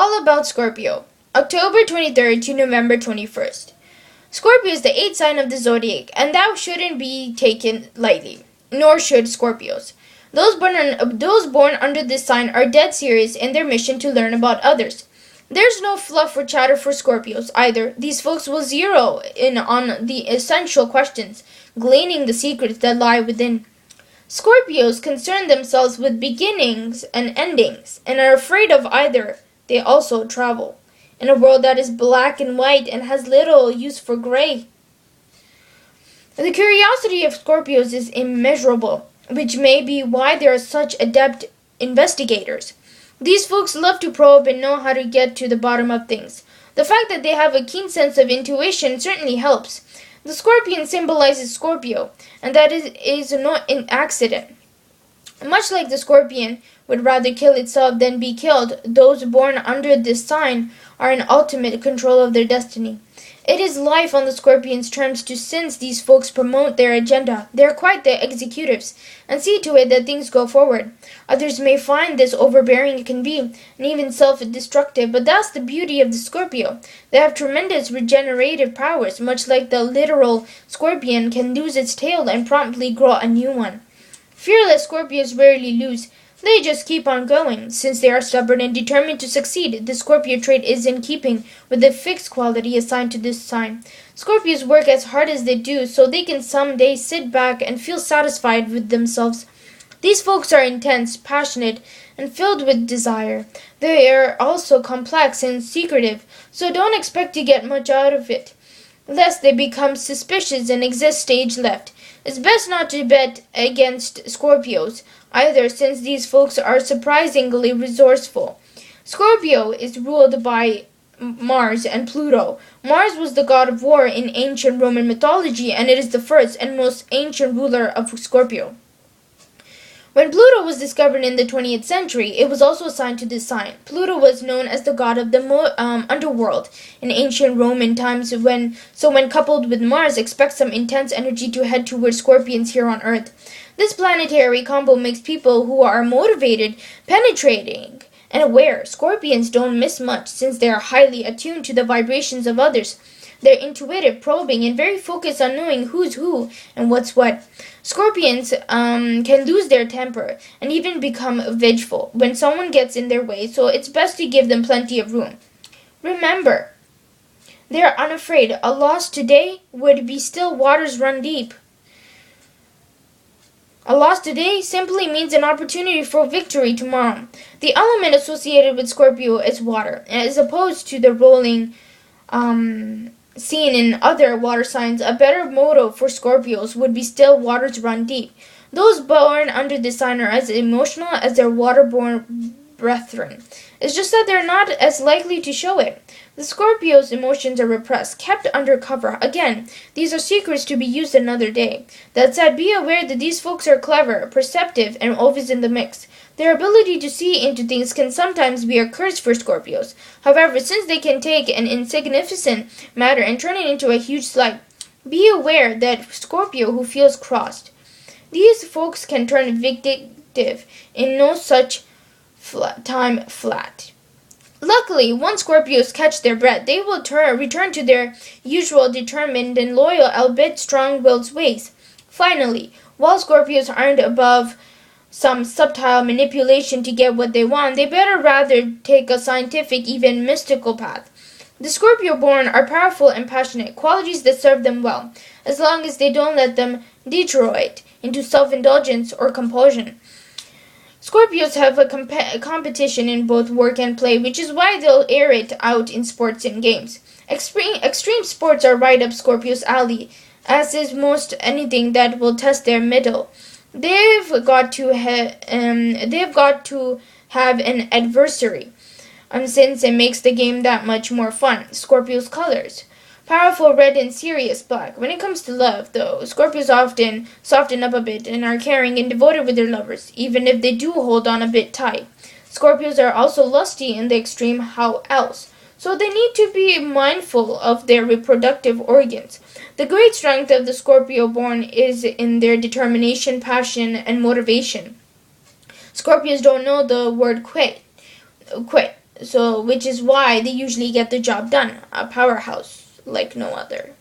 All About Scorpio, October 23rd to November 21st. Scorpio is the eighth sign of the zodiac, and that shouldn't be taken lightly, nor should Scorpios. Those born under this sign are dead serious in their mission to learn about others. There's no fluff or chatter for Scorpios either. These folks will zero in on the essential questions, gleaning the secrets that lie within. Scorpios concern themselves with beginnings and endings, and are afraid of either. They also travel in a world that is black and white and has little use for gray. The curiosity of Scorpios is immeasurable, which may be why they are such adept investigators. These folks love to probe and know how to get to the bottom of things. The fact that they have a keen sense of intuition certainly helps. The scorpion symbolizes Scorpio, and that is not an accident. Much like the scorpion would rather kill itself than be killed, those born under this sign are in ultimate control of their destiny. It is life on the scorpion's terms to since these folks promote their agenda. They are quite the executives, and see to it that things go forward. Others may find this overbearing it can be, and even self-destructive, but that's the beauty of the Scorpio. They have tremendous regenerative powers, much like the literal scorpion can lose its tail and promptly grow a new one. Fearless Scorpios rarely lose. They just keep on going. Since they are stubborn and determined to succeed, the Scorpio trait is in keeping with the fixed quality assigned to this sign. Scorpios work as hard as they do so they can someday sit back and feel satisfied with themselves. These folks are intense, passionate, and filled with desire. They are also complex and secretive, so don't expect to get much out of it, lest they become suspicious and exist stage left. It's best not to bet against Scorpios either, since these folks are surprisingly resourceful. Scorpio is ruled by Mars and Pluto. Mars was the god of war in ancient Roman mythology, and it is the first and most ancient ruler of Scorpio. When Pluto was discovered in the 20th century, it was also assigned to this sign. Pluto was known as the god of the underworld in ancient Roman times, when coupled with Mars, expect some intense energy to head towards Scorpions here on Earth. This planetary combo makes people who are motivated, penetrating, and aware. Scorpions don't miss much, since they are highly attuned to the vibrations of others. They're intuitive, probing, and very focused on knowing who's who and what's what. Scorpions can lose their temper and even become vengeful when someone gets in their way, so it's best to give them plenty of room. Remember, they are unafraid. A loss today would be still waters run deep. A loss today simply means an opportunity for victory tomorrow. The element associated with Scorpio is water, as opposed to the rolling seen in other water signs. A better motto for Scorpios would be still waters run deep. Those born under this sign are as emotional as their waterborne brethren. It's just that they're not as likely to show it. The Scorpio's emotions are repressed, kept under cover. Again, these are secrets to be used another day. That said, be aware that these folks are clever, perceptive, and always in the mix. Their ability to see into things can sometimes be a curse for Scorpios. However, since they can take an insignificant matter and turn it into a huge slight, be aware that Scorpio who feels crossed. These folks can turn vindictive in no such time flat. Luckily, once Scorpios catch their breath, they will return to their usual determined and loyal, albeit strong-willed ways. Finally, while Scorpios aren't above some subtle manipulation to get what they want, they better rather take a scientific, even mystical path. The Scorpio-born are powerful and passionate, qualities that serve them well, as long as they don't let them deteriorate into self-indulgence or compulsion. Scorpios have a competition in both work and play, which is why they'll air it out in sports and games. Extreme sports are right up Scorpio's alley, as is most anything that will test their mettle. They've got to have an adversary, since it makes the game that much more fun. Scorpio's colors: powerful red and serious black. When it comes to love, though, Scorpios often soften up a bit and are caring and devoted with their lovers, even if they do hold on a bit tight. Scorpios are also lusty in the extreme, how else? So they need to be mindful of their reproductive organs. The great strength of the Scorpio-born is in their determination, passion, and motivation. Scorpios don't know the word quit. So, which is why they usually get the job done. A powerhouse like no other.